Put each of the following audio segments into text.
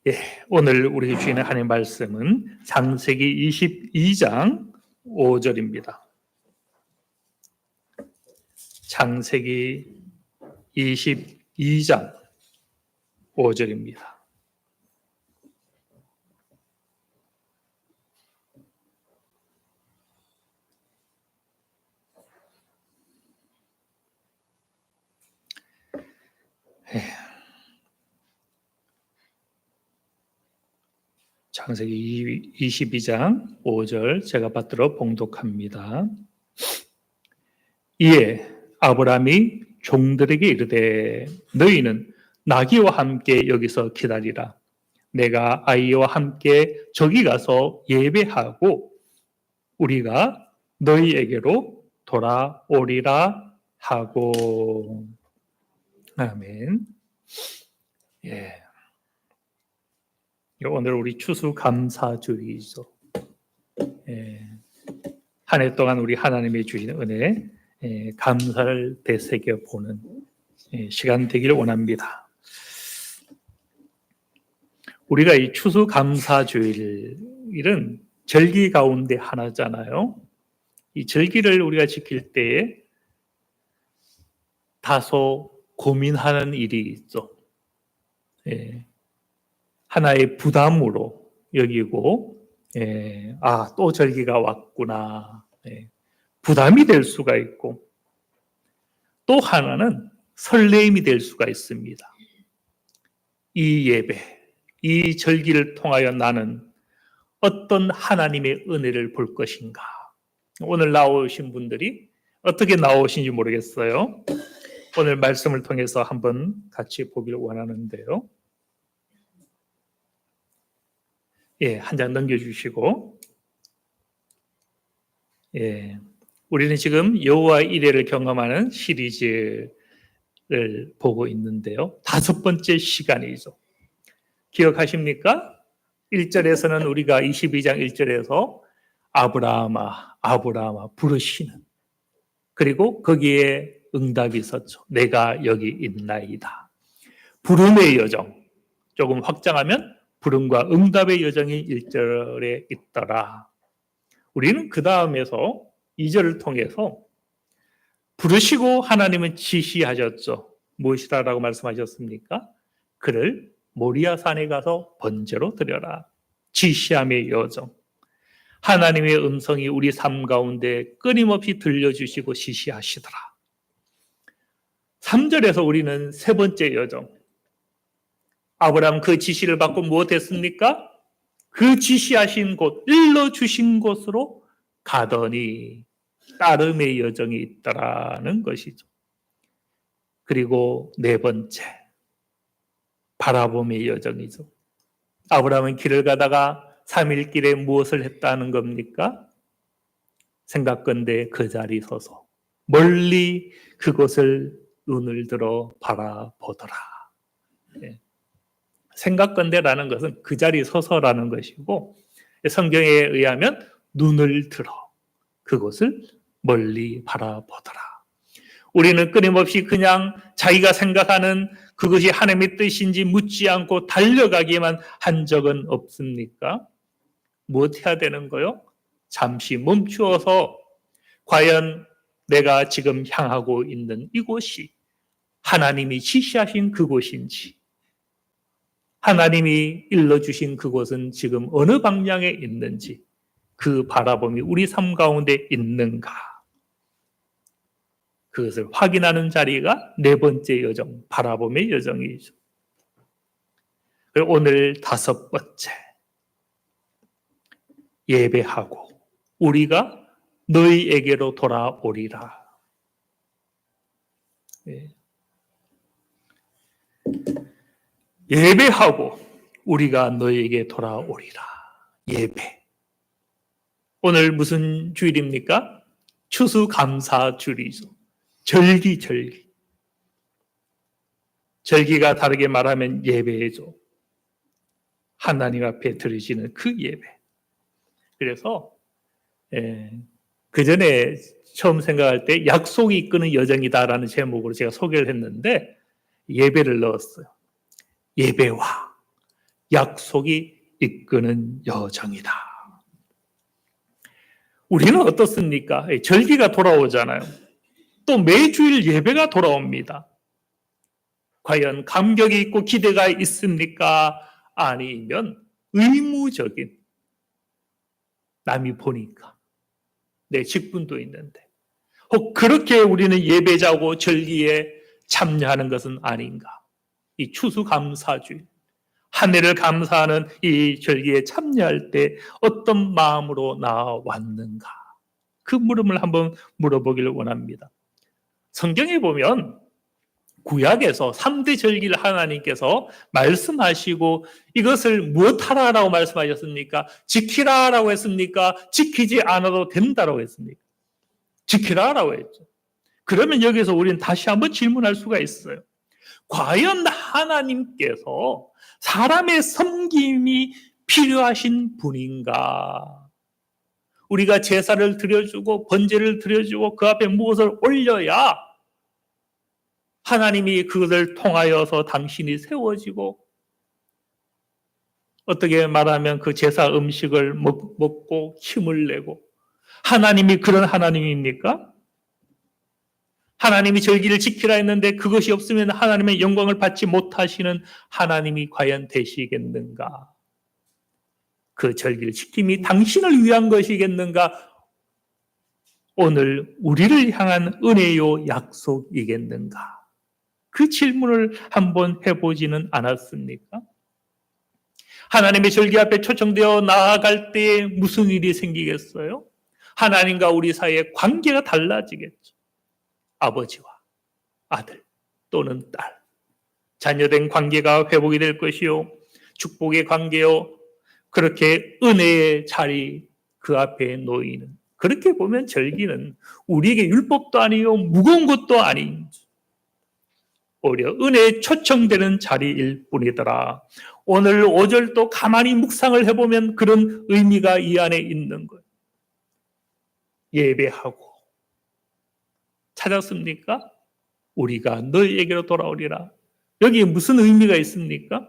예, 오늘 우리 주인의 하나님 말씀은 창세기 22장 5절입니다. 창세기 22장 5절입니다. 창세기 22장 5절 제가 받들어 봉독합니다. 이에 아브라함이 종들에게 이르되 너희는 나귀와 함께 여기서 기다리라. 내가 아이와 함께 저기 가서 예배하고 우리가 너희에게로 돌아오리라 하고. 아멘. 예. 오늘 우리 추수감사주일이죠. 예. 한 해 동안 우리 하나님의 주신 은혜 감사를 되새겨 보는 시간 되기를 원합니다. 우리가 이 추수감사주일은 절기 가운데 하나잖아요. 이 절기를 우리가 지킬 때에 다소 고민하는 일이 있죠. 예. 하나의 부담으로 여기고, 또 절기가 왔구나. 부담이 될 수가 있고, 또 하나는 설레임이 될 수가 있습니다. 이 예배, 이 절기를 통하여 나는 어떤 하나님의 은혜를 볼 것인가. 오늘 나오신 분들이 어떻게 나오신지 모르겠어요. 오늘 말씀을 통해서 한번 같이 보기를 원하는데요. 예, 한 장 넘겨주시고. 예, 우리는 지금 여호와 이레를 경험하는 시리즈를 보고 있는데요. 5번째 시간이죠. 기억하십니까? 1절에서는 우리가 22장 1절에서 아브라함아, 아브라함아 부르시는, 그리고 거기에 응답이 있었죠. 내가 여기 있나이다. 부름의 여정, 조금 확장하면 부름과 응답의 여정이 1절에 있더라. 우리는 그 다음에서 2절을 통해서 부르시고 하나님은 지시하셨죠. 무엇이라고 말씀하셨습니까? 그를 모리아산에 가서 번제로 드려라. 지시함의 여정. 하나님의 음성이 우리 삶 가운데 끊임없이 들려주시고 지시하시더라. 3절에서 우리는 세 번째 여정. 아브라함 그 지시를 받고 무엇했습니까? 그 지시하신 곳, 일러주신 곳으로 가더니 따름의 여정이 있더라는 것이죠. 그리고 네 번째, 바라봄의 여정이죠. 아브라함은 길을 가다가 3일 길에 무엇을 했다는 겁니까? 생각건대 그 자리 서서 멀리 그곳을 눈을 들어 바라보더라. 네. 생각건대라는 것은 그 자리 서서라는 것이고, 성경에 의하면 눈을 들어 그곳을 멀리 바라보더라. 우리는 끊임없이 그냥 자기가 생각하는 그것이 하나님의 뜻인지 묻지 않고 달려가기만 한 적은 없습니까? 무엇 해야 되는 거요? 잠시 멈추어서 과연 내가 지금 향하고 있는 이곳이 하나님이 지시하신 그곳인지, 하나님이 일러주신 그곳은 지금 어느 방향에 있는지, 그 바라봄이 우리 삶 가운데 있는가, 그것을 확인하는 자리가 네 번째 여정, 바라봄의 여정이죠. 그리고 오늘 5번째, 예배하고 우리가 너희에게로 돌아오리라. 예배하고 우리가 너희에게 돌아오리라. 예배. 오늘 무슨 주일입니까? 추수감사주일이죠. 절기. 절기가 다르게 말하면 예배죠. 하나님 앞에 드리시는 그 예배. 그래서 그 전에 처음 생각할 때 약속이 이끄는 여정이다라는 제목으로 제가 소개를 했는데 예배를 넣었어요. 예배와 약속이 이끄는 여정이다. 우리는 어떻습니까? 절기가 돌아오잖아요. 또 매주일 예배가 돌아옵니다. 과연 감격이 있고 기대가 있습니까? 아니면 의무적인, 남이 보니까 내 직분도 있는데 혹 그렇게 우리는 예배자고 절기에 참여하는 것은 아닌가? 이 추수감사주일, 한 해를 감사하는 이 절기에 참여할 때 어떤 마음으로 나왔는가? 그 물음을 한번 물어보기를 원합니다. 성경에 보면 구약에서 3대 절기를 하나님께서 말씀하시고 이것을 무엇하라라고 말씀하셨습니까? 지키라라고 했습니까? 지키지 않아도 된다라고 했습니까? 지키라라고 했죠. 그러면 여기서 우리는 다시 한번 질문할 수가 있어요. 과연 하나님께서 사람의 섬김이 필요하신 분인가? 우리가 제사를 드려주고 번제를 드려주고 그 앞에 무엇을 올려야 하나님이 그것을 통하여서 당신이 세워지고 어떻게 말하면 그 제사 음식을 먹고 힘을 내고 하나님이 그런 하나님입니까? 하나님이 절기를 지키라 했는데 그것이 없으면 하나님의 영광을 받지 못하시는 하나님이 과연 되시겠는가? 그 절기를 지킴이 당신을 위한 것이겠는가? 오늘 우리를 향한 은혜요 약속이겠는가? 그 질문을 한번 해보지는 않았습니까? 하나님의 절기 앞에 초청되어 나아갈 때에 무슨 일이 생기겠어요? 하나님과 우리 사이의 관계가 달라지겠죠. 아버지와 아들 또는 딸, 자녀된 관계가 회복이 될 것이요, 축복의 관계요, 그렇게 은혜의 자리 그 앞에 놓이는, 그렇게 보면 절기는 우리에게 율법도 아니요 무거운 것도 아닌 오히려 은혜에 초청되는 자리일 뿐이더라. 오늘 5절도 가만히 묵상을 해보면 그런 의미가 이 안에 있는 거예요. 예배하고 찾았습니까? 우리가 너희에게로 돌아오리라. 여기에 무슨 의미가 있습니까?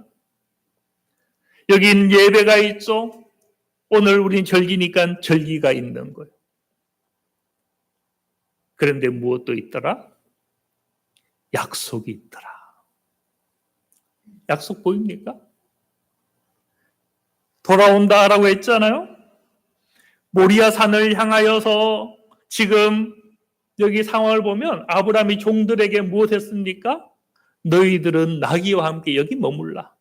여긴 예배가 있죠. 오늘 우린 절기니까 절기가 있는 거예요. 그런데 무엇도 있더라? 약속이 있더라. 약속 보입니까? 돌아온다라고 했잖아요. 모리아 산을 향하여서 지금 여기 상황을 보면 아브라함이 종들에게 무엇했습니까? 너희들은 나귀와 함께 여기 머물라.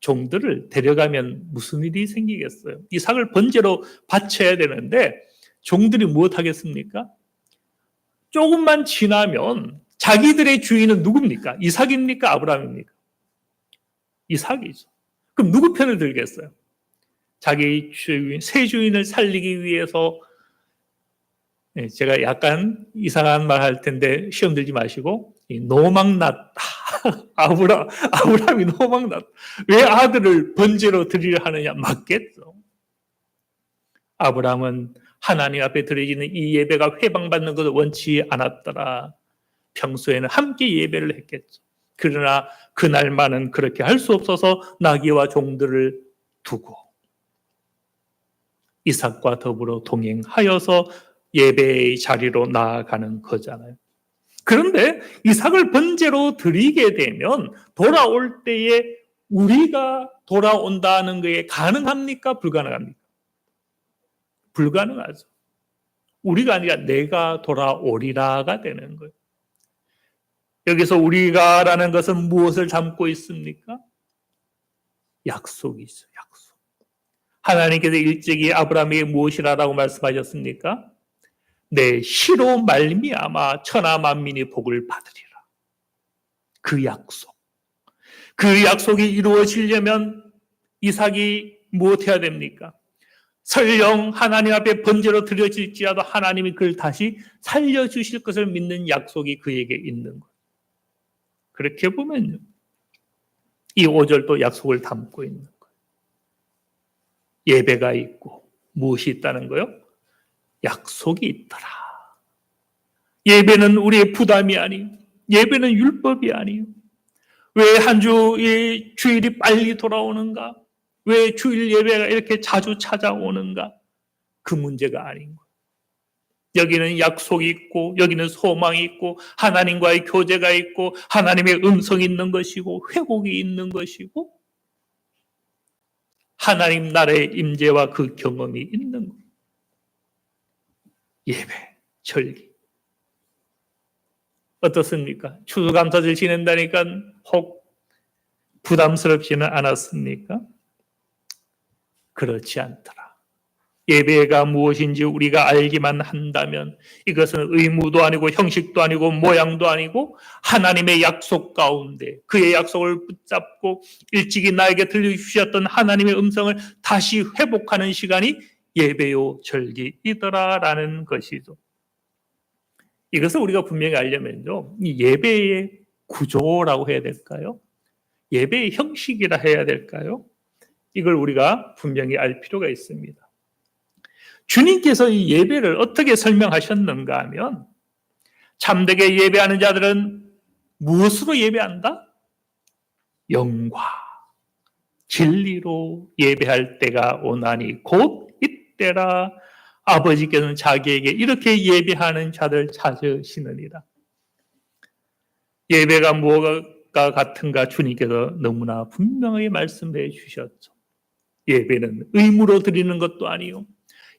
종들을 데려가면 무슨 일이 생기겠어요? 이삭을 번제로 바쳐야 되는데 종들이 무엇하겠습니까? 조금만 지나면 자기들의 주인은 누굽니까? 이삭입니까? 아브라함입니까? 이삭이죠. 그럼 누구 편을 들겠어요? 자기 주인, 새 주인을 살리기 위해서, 제가 약간 이상한 말 할 텐데 시험 들지 마시고, 노망났다. 아브라함이 노망났다. 왜 아들을 번제로 드리려 하느냐? 맞겠죠. 아브라함은 하나님 앞에 드려지는 이 예배가 회방받는 것을 원치 않았더라. 평소에는 함께 예배를 했겠죠. 그러나 그날만은 그렇게 할 수 없어서 나귀와 종들을 두고 이삭과 더불어 동행하여서 예배의 자리로 나아가는 거잖아요. 그런데 이삭을 번제로 드리게 되면 돌아올 때에 우리가 돌아온다는 것에 가능합니까? 불가능합니까? 불가능하죠. 우리가 아니라 내가 돌아오리라가 되는 거예요. 여기서 우리가라는 것은 무엇을 담고 있습니까? 약속이죠. 약속. 하나님께서 일찍이 아브라함에게 무엇이라고 말씀하셨습니까? 내 씨로 말미암아 천하 만민이 복을 받으리라. 그 약속. 그 약속이 이루어지려면 이삭이 무엇해야 됩니까? 설령 하나님 앞에 번제로 드려질지라도 하나님이 그를 다시 살려주실 것을 믿는 약속이 그에게 있는 거예요. 그렇게 보면요, 이 5절도 약속을 담고 있는 거예요. 예배가 있고 무엇이 있다는 거요? 약속이 있더라. 예배는 우리의 부담이 아니요, 예배는 율법이 아니요, 왜 한 주의 주일이 빨리 돌아오는가? 왜 주일 예배가 이렇게 자주 찾아오는가? 그 문제가 아닌 거예요. 여기는 약속이 있고 여기는 소망이 있고 하나님과의 교제가 있고 하나님의 음성이 있는 것이고 회복이 있는 것이고 하나님 나라의 임재와 그 경험이 있는 거예요. 예배, 절기. 어떻습니까? 추수감사절 지낸다니까 혹 부담스럽지는 않았습니까? 그렇지 않더라. 예배가 무엇인지 우리가 알기만 한다면 이것은 의무도 아니고 형식도 아니고 모양도 아니고 하나님의 약속 가운데 그의 약속을 붙잡고 일찍이 나에게 들려주셨던 하나님의 음성을 다시 회복하는 시간이 예배요 절기이더라라는 것이죠. 이것을 우리가 분명히 알려면요, 이 예배의 구조라고 해야 될까요? 예배의 형식이라 해야 될까요? 이걸 우리가 분명히 알 필요가 있습니다. 주님께서 이 예배를 어떻게 설명하셨는가 하면 참되게 예배하는 자들은 무엇으로 예배한다? 영과 진리로 예배할 때가 오나니 곧 이때라. 아버지께서는 자기에게 이렇게 예배하는 자들 찾으시느니라. 예배가 무엇과 같은가 주님께서 너무나 분명하게 말씀해 주셨죠. 예배는 의무로 드리는 것도 아니요,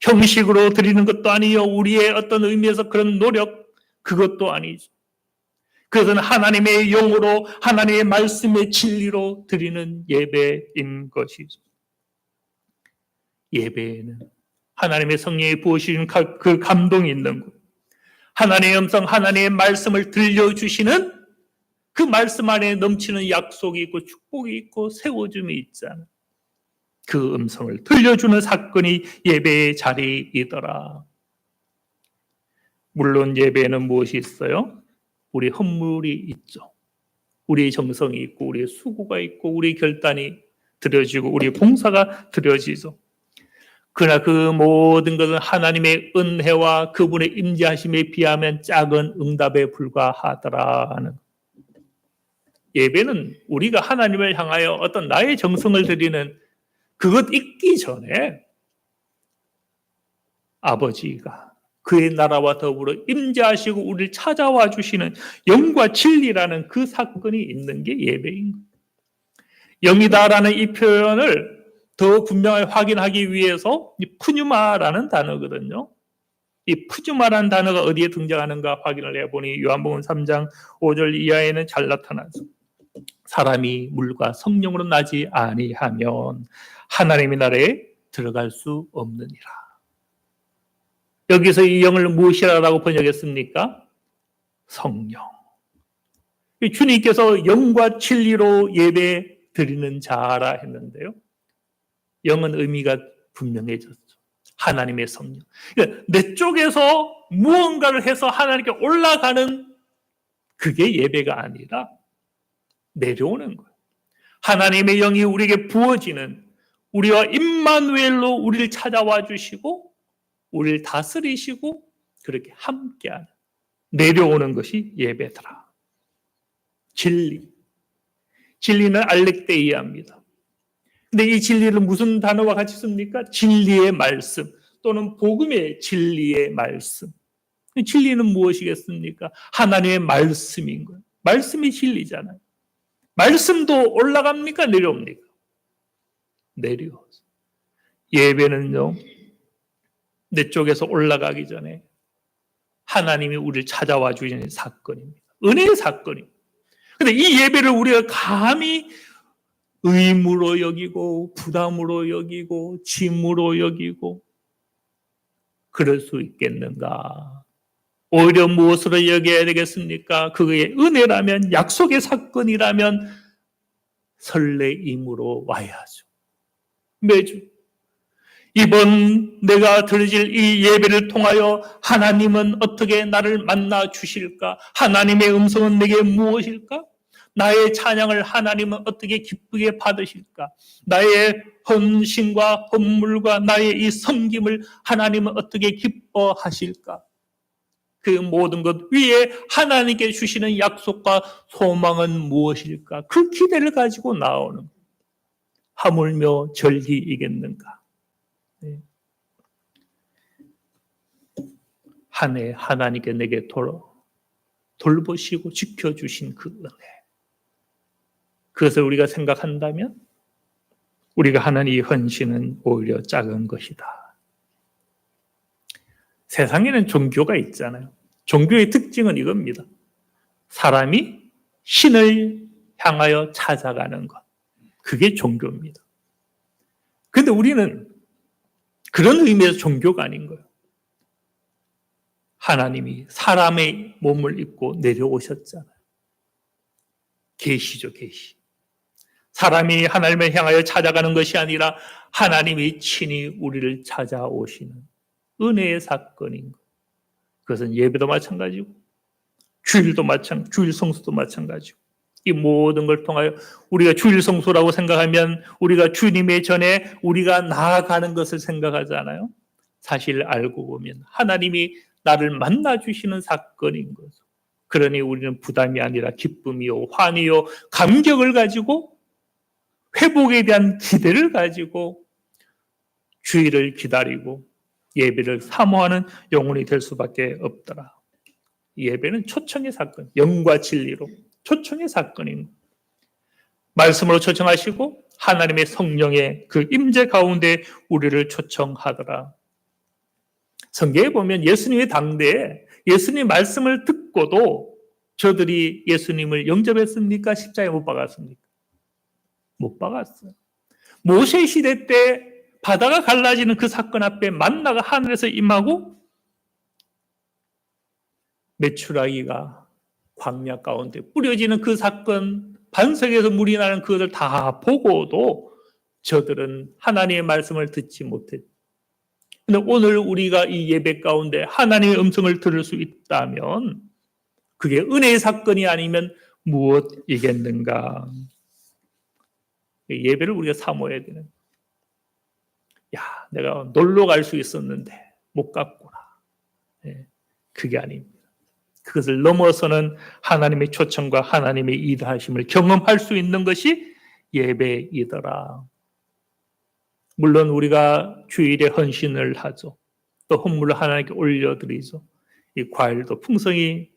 형식으로 드리는 것도 아니요, 우리의 어떤 의미에서 그런 노력, 그것도 아니죠. 그것은 하나님의 영으로 하나님의 말씀의 진리로 드리는 예배인 것이죠. 예배에는 하나님의 성령이 부으시는 그 감동이 있는 것, 하나님의 음성, 하나님의 말씀을 들려주시는 그 말씀 안에 넘치는 약속이 있고 축복이 있고 세워줌이 있잖아요. 그 음성을 들려주는 사건이 예배의 자리이더라. 물론 예배에는 무엇이 있어요? 우리 헌물이 있죠. 우리의 정성이 있고 우리의 수고가 있고 우리의 결단이 드려지고 우리의 봉사가 드려지죠. 그러나 그 모든 것은 하나님의 은혜와 그분의 임재하심에 비하면 작은 응답에 불과하더라는. 예배는 우리가 하나님을 향하여 어떤 나의 정성을 드리는 그것 있기 전에 아버지가 그의 나라와 더불어 임재하시고 우리를 찾아와 주시는 영과 진리라는 그 사건이 있는 게 예배인 거예요. 영이다라는 이 표현을 더 분명하게 확인하기 위해서 이 푸뉴마라는 단어거든요. 이 푸뉴마라는 단어가 어디에 등장하는가 확인을 해보니 요한복음 3장 5절 이하에는 잘 나타나죠. 사람이 물과 성령으로 나지 아니하면 하나님의 나라에 들어갈 수 없느니라. 여기서 이 영을 무엇이라고 번역했습니까? 성령. 주님께서 영과 진리로 예배 드리는 자라 했는데요. 영은 의미가 분명해졌죠. 하나님의 성령. 그러니까 내 쪽에서 무언가를 해서 하나님께 올라가는 그게 예배가 아니라 내려오는 거예요. 하나님의 영이 우리에게 부어지는, 우리와 임마누엘로 우리를 찾아와 주시고 우리를 다스리시고 그렇게 함께하는, 내려오는 것이 예배더라. 진리. 진리는 알렉데이아입니다. 근데 이 진리를 무슨 단어와 같이 씁니까? 진리의 말씀 또는 복음의 진리의 말씀. 진리는 무엇이겠습니까? 하나님의 말씀인 거예요. 말씀이 진리잖아요. 말씀도 올라갑니까? 내려옵니까? 내려오죠. 예배는요, 내 쪽에서 올라가기 전에 하나님이 우리를 찾아와 주시는 사건입니다. 은혜의 사건입니다. 그런데 이 예배를 우리가 감히 의무로 여기고 부담으로 여기고 짐으로 여기고 그럴 수 있겠는가? 오히려 무엇으로 여겨야 되겠습니까? 그게 은혜라면, 약속의 사건이라면 설레임으로 와야죠. 매주 이번 내가 드릴 이 예배를 통하여 하나님은 어떻게 나를 만나 주실까? 하나님의 음성은 내게 무엇일까? 나의 찬양을 하나님은 어떻게 기쁘게 받으실까? 나의 헌신과 헌물과 나의 이 섬김을 하나님은 어떻게 기뻐하실까? 그 모든 것 위에 하나님께 주시는 약속과 소망은 무엇일까? 그 기대를 가지고 나오는 하물며 절기이겠는가? 네. 한 해 하나님께 내게 돌보시고 지켜주신 그 은혜. 그것을 우리가 생각한다면 우리가 하는 이 헌신은 오히려 작은 것이다. 세상에는 종교가 있잖아요. 종교의 특징은 이겁니다. 사람이 신을 향하여 찾아가는 것. 그게 종교입니다. 그런데 우리는 그런 의미에서 종교가 아닌 거예요. 하나님이 사람의 몸을 입고 내려오셨잖아요. 계시죠, 계시. 사람이 하나님을 향하여 찾아가는 것이 아니라 하나님이 친히 우리를 찾아오시는 은혜의 사건인 것. 그것은 예배도 마찬가지고 주일도 주일 성수도 마찬가지고 이 모든 걸 통하여 우리가 주일 성수라고 생각하면 우리가 주님의 전에 우리가 나아가는 것을 생각하잖아요. 사실 알고 보면 하나님이 나를 만나 주시는 사건인 거죠. 그러니 우리는 부담이 아니라 기쁨이요, 환희요, 감격을 가지고 회복에 대한 기대를 가지고 주일을 기다리고 예배를 사모하는 영혼이 될 수밖에 없더라. 예배는 초청의 사건, 영과 진리로 초청의 사건인 말씀으로 초청하시고 하나님의 성령의 그 임재 가운데 우리를 초청하더라. 성경에 보면 예수님의 당대에 예수님 말씀을 듣고도 저들이 예수님을 영접했습니까? 십자가에 못 박았습니까? 못 박았어요. 모세 시대 때 바다가 갈라지는 그 사건 앞에 만나가 하늘에서 임하고 메추라기가 광야 가운데 뿌려지는 그 사건, 반석에서 물이 나는 그것을 다 보고도 저들은 하나님의 말씀을 듣지 못했죠. 그런데 오늘 우리가 이 예배 가운데 하나님의 음성을 들을 수 있다면 그게 은혜의 사건이 아니면 무엇이겠는가? 예배를 우리가 사모해야 되는. 야, 내가 놀러 갈 수 있었는데 못 갔구나. 그게 아닙니다. 그것을 넘어서는 하나님의 초청과 하나님의 일하심을 경험할 수 있는 것이 예배이더라. 물론 우리가 주일에 헌신을 하죠. 또 헌물을 하나님께 올려드리죠. 이 과일도 풍성히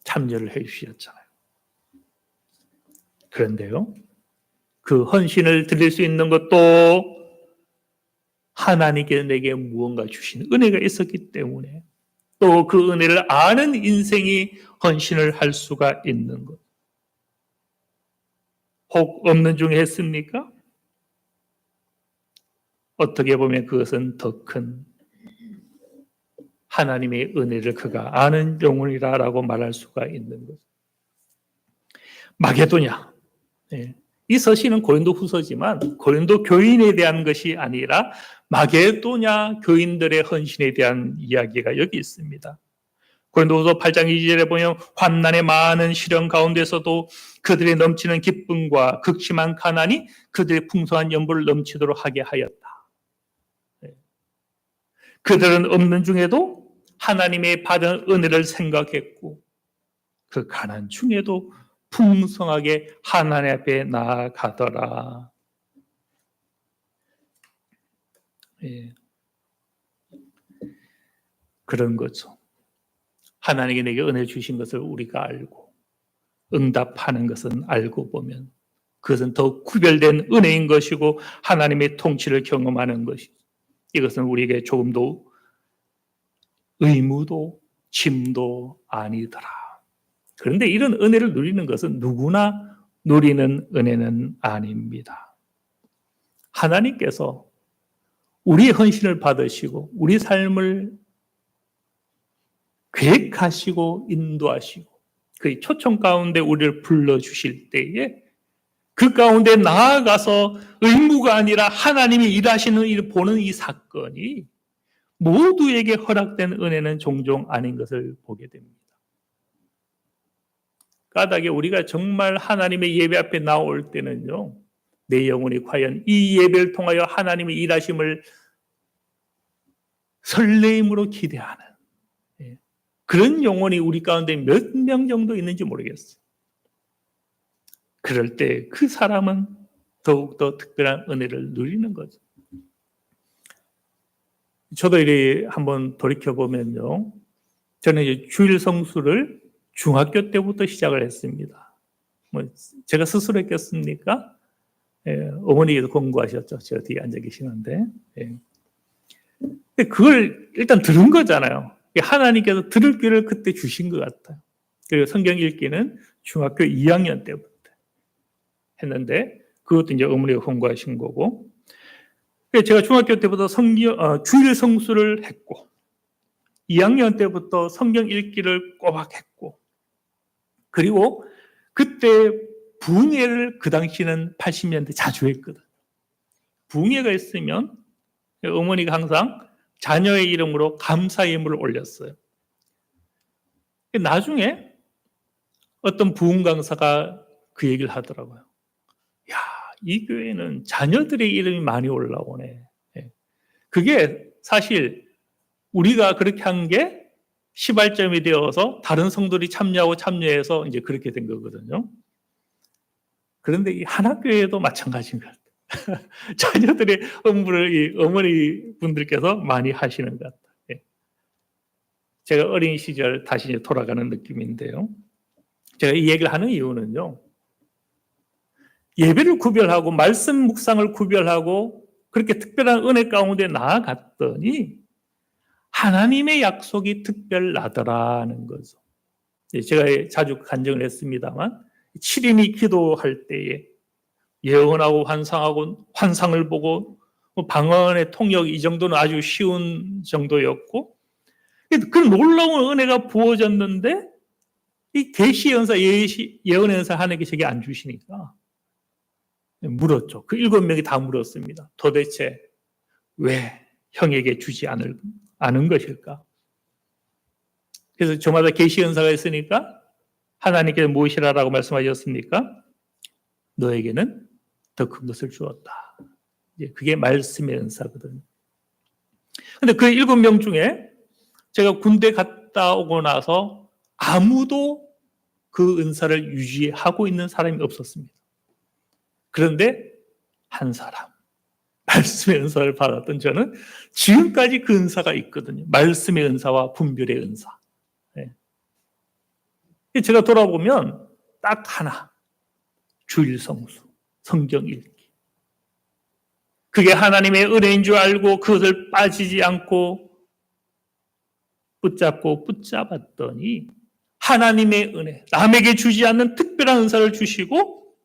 참여를 해 주셨잖아요. 그런데요, 그 헌신을 드릴 수 있는 것도 하나님께 내게 무언가 주신 은혜가 있었기 때문에 또 그 은혜를 아는 인생이 헌신을 할 수가 있는 것. 혹 없는 중에 했습니까? 어떻게 보면 그것은 더 큰 하나님의 은혜를 그가 아는 영혼이라고 말할 수가 있는 거죠. 마게도냐. 이 서신은 고린도 후서지만 고린도 교인에 대한 것이 아니라 마게도냐 교인들의 헌신에 대한 이야기가 여기 있습니다. 고린도후서 8장 2절에 보면 환난의 많은 시련 가운데서도 그들의 넘치는 기쁨과 극심한 가난이 그들의 풍성한 연보를 넘치도록 하게 하였다. 그들은 없는 중에도 하나님의 받은 은혜를 생각했고 그 가난 중에도 풍성하게 하나님 앞에 나아가더라. 그런 거죠. 하나님이 내게 은혜 주신 것을 우리가 알고 응답하는 것은 알고 보면 그것은 더 구별된 은혜인 것이고 하나님의 통치를 경험하는 것이죠. 이것은 우리에게 조금도 의무도 짐도 아니더라. 그런데 이런 은혜를 누리는 것은 누구나 누리는 은혜는 아닙니다. 하나님께서 우리의 헌신을 받으시고 우리 삶을 계획하시고 인도하시고 그 초청 가운데 우리를 불러주실 때에 그 가운데 나아가서 의무가 아니라 하나님이 일하시는 일을 보는 이 사건이 모두에게 허락된 은혜는 종종 아닌 것을 보게 됩니다. 까닭에 우리가 정말 하나님의 예배 앞에 나올 때는요, 내 영혼이 과연 이 예배를 통하여 하나님의 일하심을 설레임으로 기대하는 그런 영혼이 우리 가운데 몇 명 정도 있는지 모르겠어요. 그럴 때 그 사람은 더욱더 특별한 은혜를 누리는 거죠. 저도 이래 한번 돌이켜보면요. 저는 이제 주일 성수를 중학교 때부터 시작을 했습니다. 제가 스스로 했겠습니까? 어머니께서 공부하셨죠. 저 뒤에 앉아 계시는데. 근데 그걸 일단 들은 거잖아요. 하나님께서 들을 귀를 그때 주신 것 같아요. 그리고 성경 읽기는 중학교 2학년 때부터 했는데 그것도 이제 어머니가 공부하신 거고. 제가 중학교 때부터 주일 성수를 했고 2학년 때부터 성경 읽기를 꼬박 했고 그리고 그때 부흥회를 그 당시는 80년대 자주 했거든. 부흥회가 있으면 어머니가 항상 자녀의 이름으로 감사 예물을 올렸어요. 나중에 어떤 부흥 강사가 그 얘기를 하더라고요. 야, 이 교회는 자녀들의 이름이 많이 올라오네. 그게 사실 우리가 그렇게 한 게 시발점이 되어서 다른 성도들이 참여해서 이제 그렇게 된 거거든요. 그런데 이 하나교회도 마찬가지인 것 같아요. 자녀들의 업무를 이 어머니 분들께서 많이 하시는 것 같아요. 제가 어린 시절 다시 이제 돌아가는 느낌인데요. 제가 이 얘기를 하는 이유는요. 예배를 구별하고 말씀 묵상을 구별하고 그렇게 특별한 은혜 가운데 나아갔더니 하나님의 약속이 특별하더라는 거죠. 제가 자주 간증을 했습니다만 7인이 기도할 때에 예언하고 환상을 보고 방언의 통역 이 정도는 아주 쉬운 정도였고 그 놀라운 은혜가 부어졌는데 이 계시 연사 예언 연사 하나님께 저게 안 주시니까 물었죠. 그 7명이 다 물었습니다. 도대체 왜 형에게 주지 않은 것일까? 그래서 저마다 계시 연사가 있으니까 하나님께서 무엇이라고 말씀하셨습니까? 너에게는 더 큰 것을 주었다. 그게 말씀의 은사거든요. 근데 그 7명 중에 제가 군대 갔다 오고 나서 아무도 그 은사를 유지하고 있는 사람이 없었습니다. 그런데 한 사람, 말씀의 은사를 받았던 저는 지금까지 그 은사가 있거든요. 말씀의 은사와 분별의 은사. 제가 돌아보면 딱 하나, 주일 성수, 성경 읽기. 그게 하나님의 은혜인 줄 알고 그것을 빠지지 않고 붙잡았더니 하나님의 은혜, 남에게 주지 않는 특별한 은사를 주시고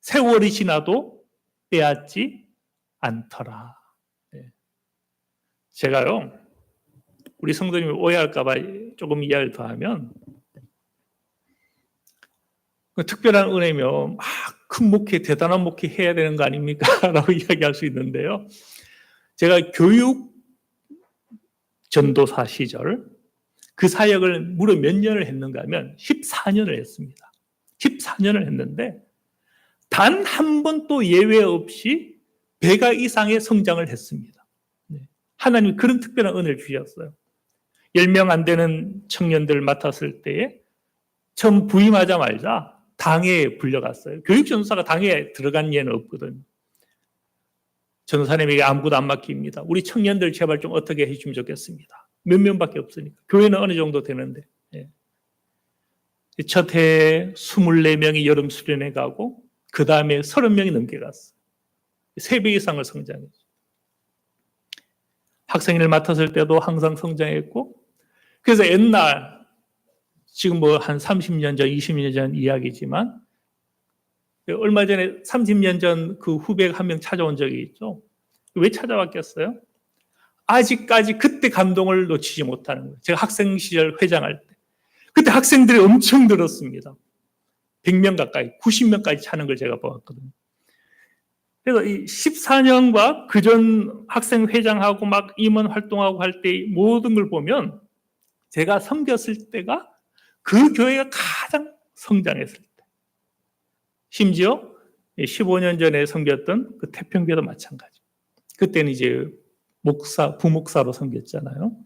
세월이 지나도 빼앗지 않더라. 제가요, 우리 성도님이 오해할까봐 조금 이야기를 더 하면 특별한 은혜면 큰 목회, 대단한 목회 해야 되는 거 아닙니까? 라고 이야기할 수 있는데요. 제가 교육 전도사 시절 그 사역을 무려 몇 년을 했는가 하면 14년을 했습니다. 14년을 했는데 단 한 번도 예외 없이 배가 이상의 성장을 했습니다. 하나님이 그런 특별한 은혜를 주셨어요. 10명 안 되는 청년들 맡았을 때에 처음 부임하자마자 당회에 불려갔어요. 교육전도사가 당회에 들어간 예는 없거든요. 전도사님에게 아무것도 안 맡깁니다. 우리 청년들 제발 좀 어떻게 해주면 좋겠습니다. 몇 명밖에 없으니까. 교회는 어느 정도 되는데. 첫 해에 24명이 여름 수련회 가고 그 다음에 30명이 넘게 갔어요. 3배 이상을 성장했어요. 학생회를 맡았을 때도 항상 성장했고 그래서 옛날 지금 뭐 한 30년 전, 20년 전 이야기지만 얼마 전에 30년 전 그 후배가 한 명 찾아온 적이 있죠. 왜 찾아왔겠어요? 아직까지 그때 감동을 놓치지 못하는 거예요. 제가 학생 시절 회장할 때. 그때 학생들이 엄청 들었습니다. 100명 가까이, 90명까지 차는 걸 제가 보았거든요. 그래서 이 14년과 그전 학생 회장하고 막 임원 활동하고 할 때 모든 걸 보면 제가 섬겼을 때가 그 교회가 가장 성장했을 때. 심지어 15년 전에 섬겼던 그 태평교도 마찬가지. 그때는 이제 부목사로 섬겼잖아요.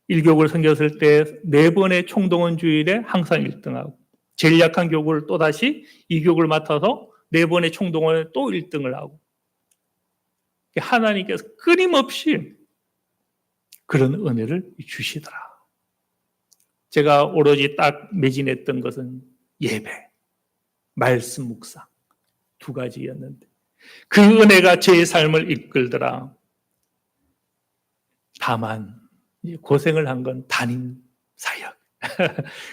일교구를 섬겼을 때 4번의 총동원 주일에 항상 1등하고 제일 약한 교구를 또다시 이 교구를 맡아서 4번의 총동원에 또 1등을 하고 하나님께서 끊임없이 그런 은혜를 주시더라. 제가 오로지 딱 매진했던 것은 예배, 말씀 묵상 2가지였는데 그 은혜가 제 삶을 이끌더라. 다만 고생을 한 건 담임 사역.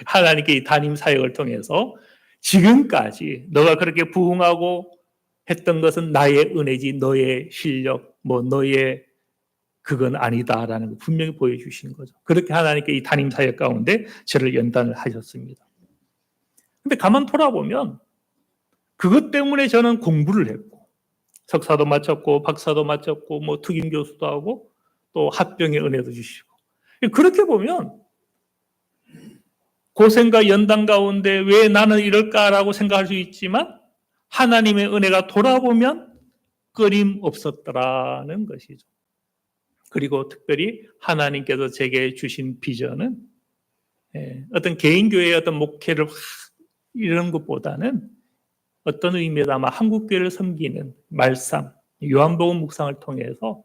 하나님께 이 담임 사역을 통해서 지금까지 너가 그렇게 부흥하고 했던 것은 나의 은혜지 너의 실력, 너의 그건 아니다라는 거 분명히 보여주신 거죠. 그렇게 하나님께 이 담임 사역 가운데 저를 연단을 하셨습니다. 근데 가만 돌아보면 그것 때문에 저는 공부를 했고 석사도 마쳤고 박사도 마쳤고 특임 교수도 하고 또 합병의 은혜도 주시고 그렇게 보면 고생과 연단 가운데 왜 나는 이럴까라고 생각할 수 있지만 하나님의 은혜가 돌아보면 끊임없었더라는 것이죠. 그리고 특별히 하나님께서 제게 주신 비전은 어떤 개인교회의 어떤 목회를 이런 것보다는 어떤 의미에서 아마 한국교회를 섬기는 말씀, 요한복음 묵상을 통해서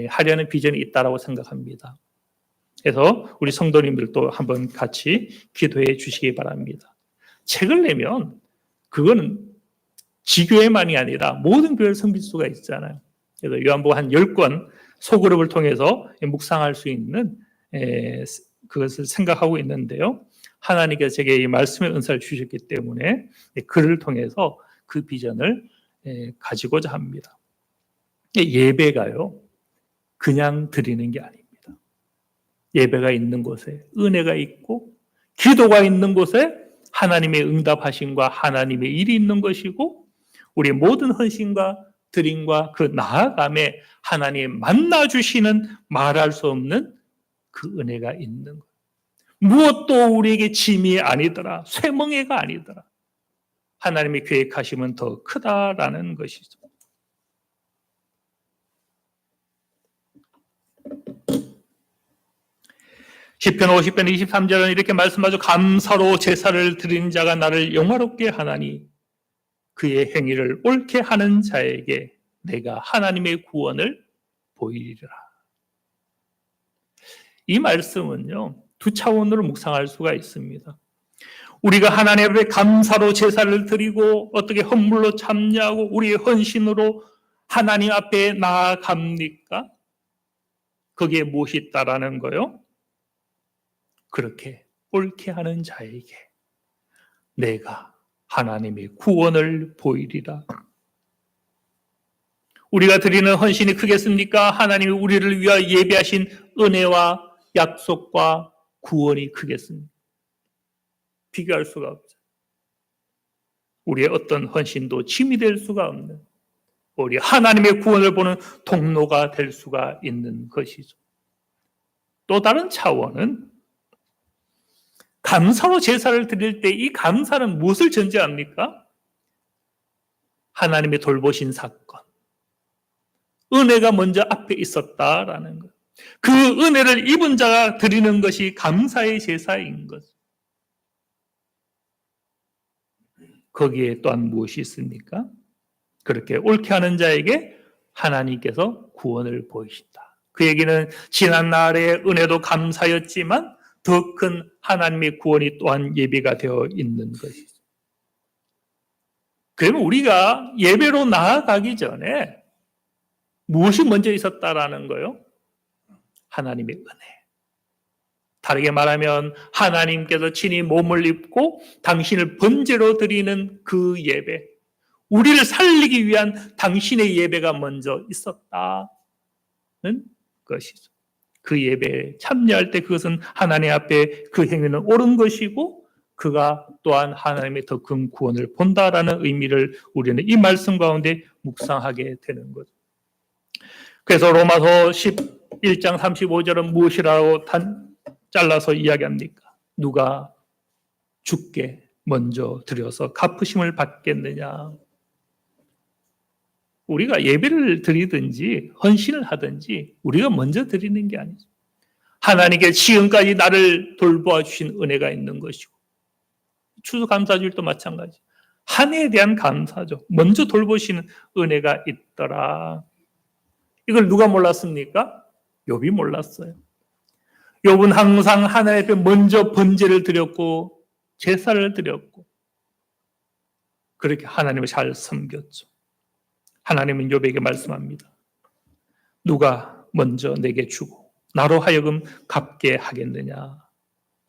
하려는 비전이 있다고 생각합니다. 그래서 우리 성도님들도 한번 같이 기도해 주시기 바랍니다. 책을 내면 그거는 지교회만이 아니라 모든 교회를 섬길 수가 있잖아요. 그래서 요한복음 한 10권 소그룹을 통해서 묵상할 수 있는 그것을 생각하고 있는데요. 하나님께서 제게 이 말씀의 은사를 주셨기 때문에 글을 통해서 그 비전을 가지고자 합니다. 예배가요, 그냥 드리는 게 아닙니다. 예배가 있는 곳에 은혜가 있고 기도가 있는 곳에 하나님의 응답하심과 하나님의 일이 있는 것이고 우리의 모든 헌신과 드림과 그 나아감에 하나님 만나주시는 말할 수 없는 그 은혜가 있는 것. 무엇도 우리에게 짐이 아니더라. 쇠멍에가 아니더라. 하나님의 계획하심은 더 크다라는 것이죠. 시편 50편 23절은 이렇게 말씀하죠. 감사로 제사를 드린 자가 나를 영화롭게 하나니 그의 행위를 옳게 하는 자에게 내가 하나님의 구원을 보이리라. 이 말씀은요, 2차원으로 묵상할 수가 있습니다. 우리가 하나님 앞에 감사로 제사를 드리고 어떻게 헌물로 참여하고 우리의 헌신으로 하나님 앞에 나아갑니까? 거기에 무엇이 있다라는 거요? 그렇게 옳게 하는 자에게 내가 하나님의 구원을 보이리라. 우리가 드리는 헌신이 크겠습니까? 하나님이 우리를 위하여 예비하신 은혜와 약속과 구원이 크겠습니까? 비교할 수가 없죠. 우리의 어떤 헌신도 짐이 될 수가 없는 우리 하나님의 구원을 보는 통로가 될 수가 있는 것이죠. 또 다른 차원은 감사로 제사를 드릴 때 이 감사는 무엇을 전제합니까? 하나님의 돌보신 사건. 은혜가 먼저 앞에 있었다라는 것. 그 은혜를 입은 자가 드리는 것이 감사의 제사인 것. 거기에 또한 무엇이 있습니까? 그렇게 옳게 하는 자에게 하나님께서 구원을 보이신다. 그 얘기는 지난 날의 은혜도 감사였지만 더 큰 하나님의 구원이 또한 예비가 되어 있는 것이죠. 그러면 우리가 예배로 나아가기 전에 무엇이 먼저 있었다라는 거요? 하나님의 은혜. 다르게 말하면 하나님께서 친히 몸을 입고 당신을 번제로 드리는 그 예배. 우리를 살리기 위한 당신의 예배가 먼저 있었다는 것이죠. 그 예배에 참여할 때 그것은 하나님 앞에 그 행위는 옳은 것이고 그가 또한 하나님의 더 큰 구원을 본다라는 의미를 우리는 이 말씀 가운데 묵상하게 되는 거죠. 그래서 로마서 11장 35절은 무엇이라고 잘라서 이야기합니까? 누가 주께 먼저 드려서 갚으심을 받겠느냐? 우리가 예배를 드리든지 헌신을 하든지 우리가 먼저 드리는 게 아니죠. 하나님께 지금까지 나를 돌보아 주신 은혜가 있는 것이고, 추수감사주일도 마찬가지. 한 해에 대한 감사죠. 먼저 돌보시는 은혜가 있더라. 이걸 누가 몰랐습니까? 욥이 몰랐어요. 욥은 항상 하나님 앞에 먼저 번제를 드렸고 제사를 드렸고 그렇게 하나님을 잘 섬겼죠. 하나님은 욥에게 말씀합니다. 누가 먼저 내게 주고 나로 하여금 갚게 하겠느냐.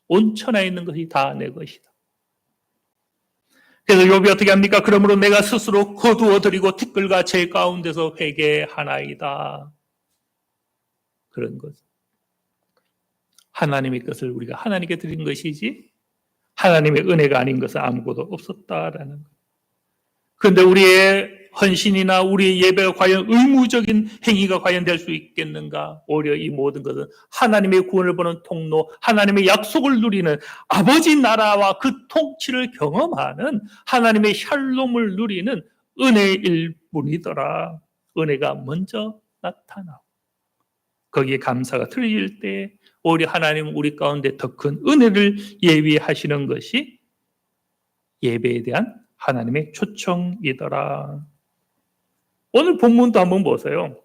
온 천하에 있는 것이 다 내 것이다. 그래서 욥이 어떻게 합니까? 그러므로 내가 스스로 거두어 드리고 티끌과 제 가운데서 회개하나이다. 그런 거죠. 하나님의 것을 우리가 하나님께 드린 것이지 하나님의 은혜가 아닌 것은 아무것도 없었다라는 거예요. 그런데 우리의 헌신이나 우리의 예배가 과연 의무적인 행위가 과연 될 수 있겠는가? 오히려 이 모든 것은 하나님의 구원을 보는 통로, 하나님의 약속을 누리는 아버지 나라와 그 통치를 경험하는 하나님의 샬롬을 누리는 은혜일 뿐이더라. 은혜가 먼저 나타나고 거기에 감사가 틀릴 때 오히려 하나님은 우리 가운데 더 큰 은혜를 예비하시는 것이 예배에 대한 하나님의 초청이더라. 오늘 본문도 한번 보세요.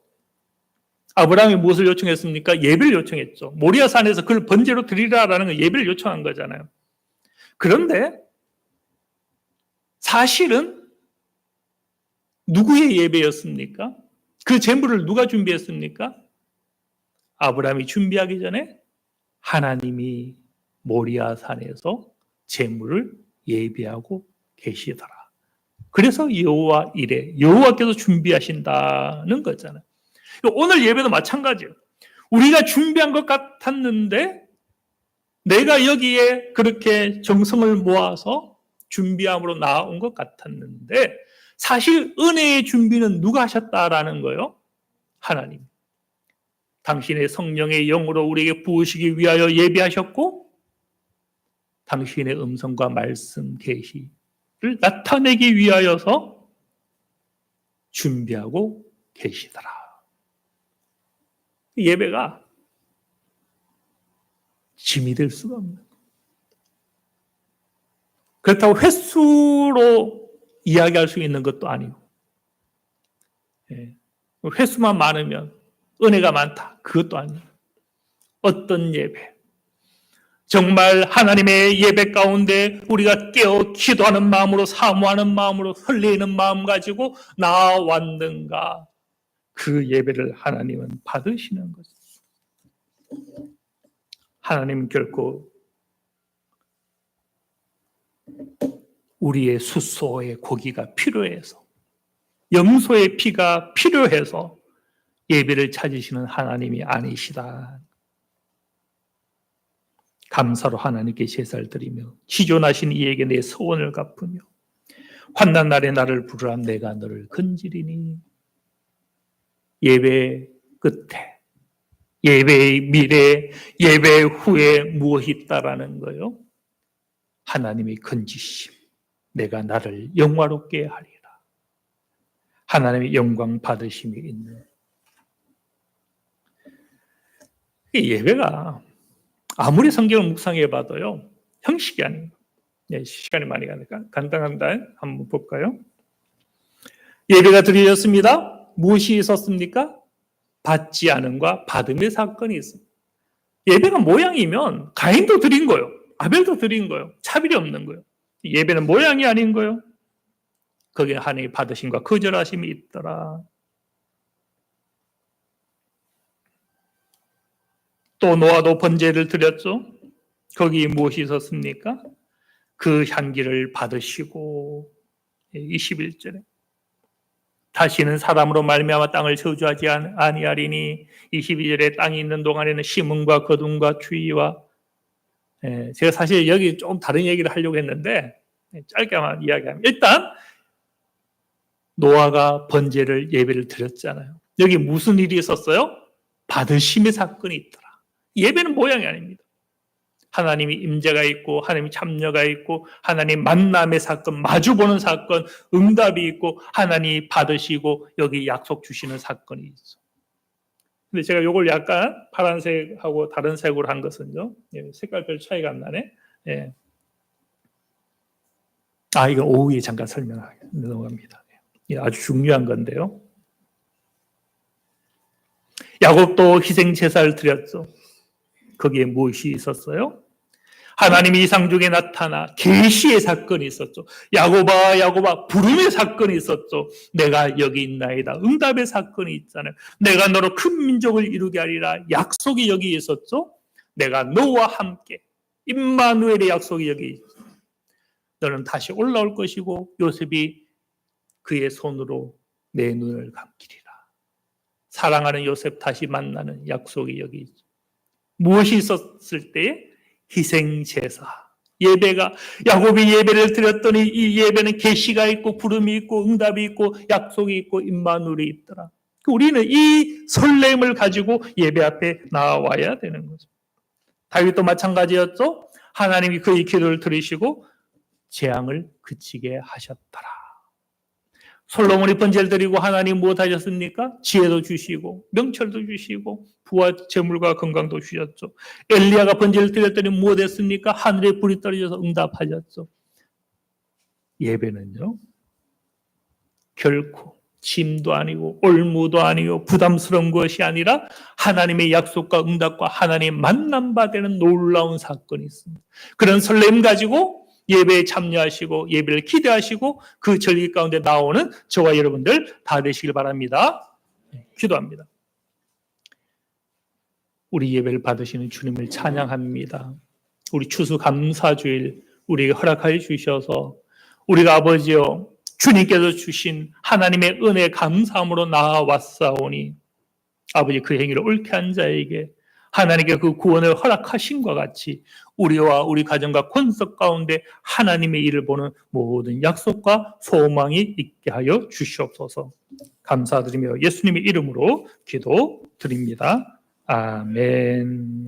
아브라함이 무엇을 요청했습니까? 예배를 요청했죠. 모리아 산에서 그걸 번제로 드리라라는 건 예배를 요청한 거잖아요. 그런데 사실은 누구의 예배였습니까? 그 제물을 누가 준비했습니까? 아브라함이 준비하기 전에 하나님이 모리아 산에서 제물을 예비하고 계시더라. 그래서 여호와 이레, 여호와께서 준비하신다는 거잖아요. 오늘 예배도 마찬가지예요. 우리가 준비한 것 같았는데 내가 여기에 그렇게 정성을 모아서 준비함으로 나온 것 같았는데 사실 은혜의 준비는 누가 하셨다라는 거예요? 하나님. 당신의 성령의 영으로 우리에게 부으시기 위하여 예비하셨고 당신의 음성과 말씀 계시를 나타내기 위하여서 준비하고 계시더라. 예배가 짐이 될 수가 없는 거예요. 그렇다고 횟수로 이야기할 수 있는 것도 아니고 횟수만 많으면 은혜가 많다. 그것도 아니에요. 어떤 예배, 정말 하나님의 예배 가운데 우리가 깨어 기도하는 마음으로 사모하는 마음으로 설레이는 마음 가지고 나왔는가? 그 예배를 하나님은 받으시는 거죠. 하나님은 결코 우리의 숫소의 고기가 필요해서 염소의 피가 필요해서 예배를 찾으시는 하나님이 아니시다. 감사로 하나님께 제사를 드리며 지존하신 이에게 내 소원을 갚으며 환난 날에 나를 부르라 내가 너를 건지리니. 예배 끝에 예배의 미래, 예배 후에 무엇이 있다라는 거요? 하나님의 건지심, 내가 나를 영화롭게 하리라. 하나님의 영광 받으심이 있는 예배가 아무리 성경을 묵상해봐도요 형식이 아니에요. 시간이 많이 가니까 간단한데 한번 볼까요? 예배가 드려졌습니다. 무엇이 있었습니까? 받지 않음과 받음의 사건이 있습니다. 예배가 모양이면 가인도 드린 거예요. 아벨도 드린 거예요. 차별이 없는 거예요. 예배는 모양이 아닌 거예요. 거기에 하나님의 받으심과 거절하심이 있더라. 또 노아도 번제를 드렸죠. 거기에 무엇이 있었습니까? 그 향기를 받으시고 21절에 다시는 사람으로 말미암아 땅을 저주하지 아니하리니 22절에 땅이 있는 동안에는 심음과 거둠과 추위와 제가 사실 여기 좀 다른 얘기를 하려고 했는데 짧게만 이야기하면 일단 노아가 번제를 예배를 드렸잖아요. 여기 무슨 일이 있었어요? 받으심의 사건이 있더라. 예배는 모양이 아닙니다. 하나님이 임재가 있고 하나님이 참여가 있고 하나님 만남의 사건, 마주보는 사건, 응답이 있고 하나님이 받으시고 여기 약속 주시는 사건이 있어. 근데 제가 요걸 약간 파란색하고 다른 색으로 한 것은요. 색깔 별 차이가 안 나네. 예. 이거 오후에 잠깐 설명하게 넘어갑니다. 아주 중요한 건데요. 야곱도 희생 제사를 드렸죠. 거기에 무엇이 있었어요? 하나님이 이상 중에 나타나 계시의 사건이 있었죠. 야곱아 야곱아 부름의 사건이 있었죠. 내가 여기 있나이다. 응답의 사건이 있잖아요. 내가 너로 큰 민족을 이루게 하리라. 약속이 여기 있었죠. 내가 너와 함께 임마누엘의 약속이 여기 있죠. 너는 다시 올라올 것이고 요셉이 그의 손으로 내 눈을 감기리라. 사랑하는 요셉 다시 만나는 약속이 여기 있죠. 무엇이 있었을 때에 희생제사, 예배가 야곱이 예배를 드렸더니 이 예배는 계시가 있고 부름이 있고 응답이 있고 약속이 있고 임마누엘이 있더라. 우리는 이 설렘을 가지고 예배 앞에 나와야 되는 거죠. 다윗도 마찬가지였죠. 하나님이 그의 기도를 들으시고 재앙을 그치게 하셨더라. 솔로몬이 번제를 드리고 하나님 무엇 하셨습니까? 지혜도 주시고 명철도 주시고 부와 재물과 건강도 주셨죠. 엘리야가 번제를 드렸더니 무엇 했습니까? 하늘에 불이 떨어져서 응답하셨죠. 예배는요. 결코 짐도 아니고 올무도 아니고 부담스러운 것이 아니라 하나님의 약속과 응답과 하나님의 만남바 되는 놀라운 사건이 있습니다. 그런 설렘 가지고 예배에 참여하시고 예배를 기대하시고 그 절기 가운데 나오는 저와 여러분들 다 되시길 바랍니다. 기도합니다. 우리 예배를 받으시는 주님을 찬양합니다. 우리 추수감사주일 우리에게 허락하여 주셔서 우리가 아버지여 주님께서 주신 하나님의 은혜 감사함으로 나아왔사오니 아버지 그 행위를 옳게 한 자에게 하나님께 그 구원을 허락하신과 같이 우리와 우리 가정과 권석 가운데 하나님의 일을 보는 모든 약속과 소망이 있게 하여 주시옵소서. 감사드리며 예수님의 이름으로 기도드립니다. 아멘.